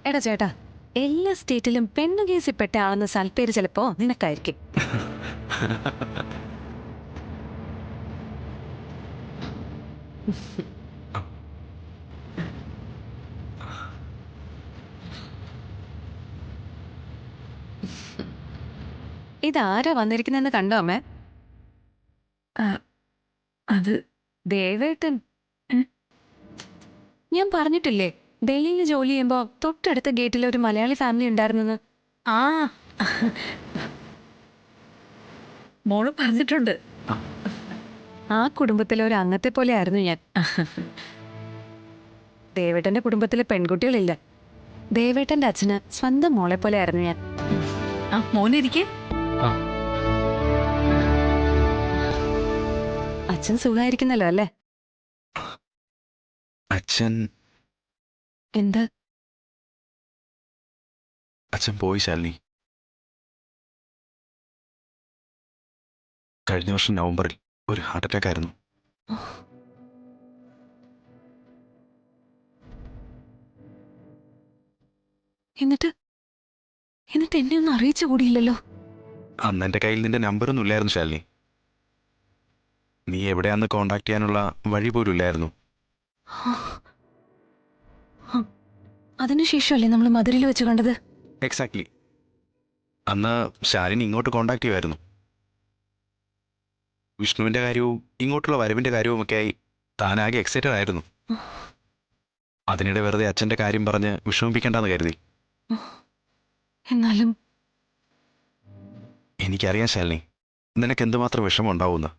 എടാ ചേട്ടാ, എല്ലാ സ്റ്റേറ്റിലും പെണ്ണു കേസിൽ പെട്ട ആളെന്ന സൽപ്പേര് ചിലപ്പോ നിനക്കായിരിക്കും. ഇതാരാ വന്നിരിക്കുന്നെന്ന് കണ്ടോ അമ്മേ? അത് ദേവേട്ടൻ. ഞാൻ പറഞ്ഞിട്ടില്ലേ ഡൽഹിയിൽ ജോലി ചെയ്യുമ്പോ തൊട്ടടുത്ത ഗേറ്റിൽ ഒരു മലയാളി ഫാമിലി ഉണ്ടായിരുന്നെന്ന്. ആ മോള് പറഞ്ഞിട്ടുണ്ട്. ആ കുടുംബത്തിലെ ഒരു അംഗത്തെ പോലെ ആയിരുന്നു ഞാൻ. ദേവേട്ടന്റെ കുടുംബത്തിലെ പെൺകുട്ടികളില്ല. ദേവേട്ടന്റെ അച്ഛന് സ്വന്തം മോളെ പോലെ ആയിരുന്നു ഞാൻ. മോനിരിക്കെ. അച്ഛൻ സുഖമായിരിക്കുന്നല്ലോ അല്ലേ? അച്ഛൻ എന്ത്? അച്ഛൻ പോയി ശാലിനി. കഴിഞ്ഞ വർഷം നവംബറിൽ ഒരു ഹാർട്ട് അറ്റാക്ക് ആയിരുന്നു. എന്നിട്ട് എന്നെ ഒന്നും അറിയിച്ചു കൂടിയില്ലല്ലോ. അന്ന് എൻ്റെ കയ്യിൽ നിന്റെ നമ്പറൊന്നും ഇല്ലായിരുന്നു ശാലിനി. നീ എവിടെയാന്ന് കോണ്ടാക്ട് ചെയ്യാനുള്ള വഴി പോലും ഇല്ലായിരുന്നു. അതിനുശേഷമല്ലേ നമ്മൾ മധുരയിൽ വെച്ച് കണ്ടത്? എക്സാക്ട്ലി. അന്ന് ശാലിനി ഇങ്ങോട്ട് കോണ്ടാക്ട് ചെയ്യുമായിരുന്നു. വിഷ്ണുവിൻ്റെ കാര്യവും ഇങ്ങോട്ടുള്ള വരവിൻ്റെ കാര്യവുമൊക്കെ ആയി താനാകെ എക്സൈറ്റഡ് ആയിരുന്നു. അതിനിടെ വെറുതെ അച്ഛൻ്റെ കാര്യം പറഞ്ഞ് വിഷമിപ്പിക്കേണ്ടെന്ന് കരുതി. എന്നാലും എനിക്കറിയാം ശാലിനി, നിനക്ക് എന്തുമാത്രം വിഷമം ഉണ്ടാവുമെന്ന്.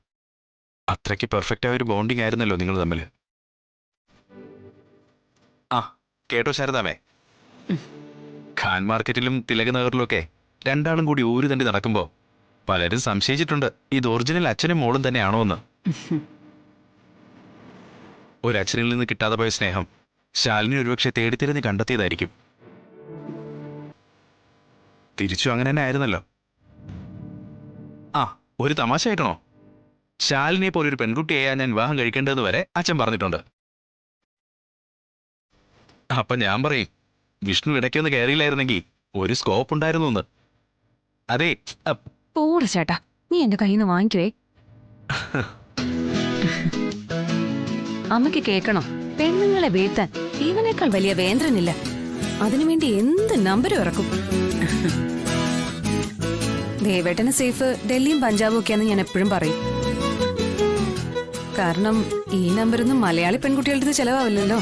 അത്രയ്ക്ക് പെർഫെക്റ്റായ ഒരു ബോണ്ടിങ് ആയിരുന്നല്ലോ നിങ്ങൾ തമ്മിൽ. ആ കേട്ടോ ശാരദാമേ, ഖാൻ മാർക്കറ്റിലും തിലക് നഗറിലുമൊക്കെ രണ്ടാളും കൂടി ഊര് തണ്ടി നടക്കുമ്പോൾ പലരും സംശയിച്ചിട്ടുണ്ട് ഇത് ഒറിജിനൽ അച്ഛനും മോളും തന്നെയാണോ എന്ന്. ഒരച്ഛനിൽ നിന്ന് കിട്ടാതെ പോയ സ്നേഹം ശാലിനി ഒരുപക്ഷെ തേടിത്തിരഞ്ഞ് കണ്ടെത്തിയതായിരിക്കും. തിരിച്ചു അങ്ങനെ തന്നെ ആയിരുന്നല്ലോ. ആ ഒരു തമാശ ആയിട്ടണോ, ശാലിനിയെ പോലെ ഒരു പെൺകുട്ടിയായാ ഞാൻ വിവാഹം കഴിക്കേണ്ടതെന്ന് വരെ അച്ഛൻ പറഞ്ഞിട്ടുണ്ട്. അപ്പൊ ഞാൻ പറയും, വിഷ്ണു ഇടയ്ക്കൊന്ന് കയറിയില്ലായിരുന്നെങ്കിൽ ഒരു സ്കോപ്പ് ഉണ്ടായിരുന്നു എന്ന്. അതെ. പോടെ ചേട്ടാ, നീ എന്റെ കയ്യിൽ നിന്ന് വാങ്ങിക്കുവേ. അമ്മയ്ക്ക് കേൾക്കണം, പെണ്ണുങ്ങളെ വീഴ്ത്താൻ ഇവനേക്കാൾ വലിയ വേന്ദ്രനില്ല. അതിനുവേണ്ടി എന്ത് നമ്പരും ഇറക്കും. ദേവേട്ടന് സേഫ് ഡൽഹിയും പഞ്ചാബും ഒക്കെയാന്ന് ഞാൻ എപ്പോഴും പറയും. കാരണം ഈ നമ്പരൊന്നും മലയാളി പെൺകുട്ടികളുടെ ചെലവാവില്ലല്ലോ.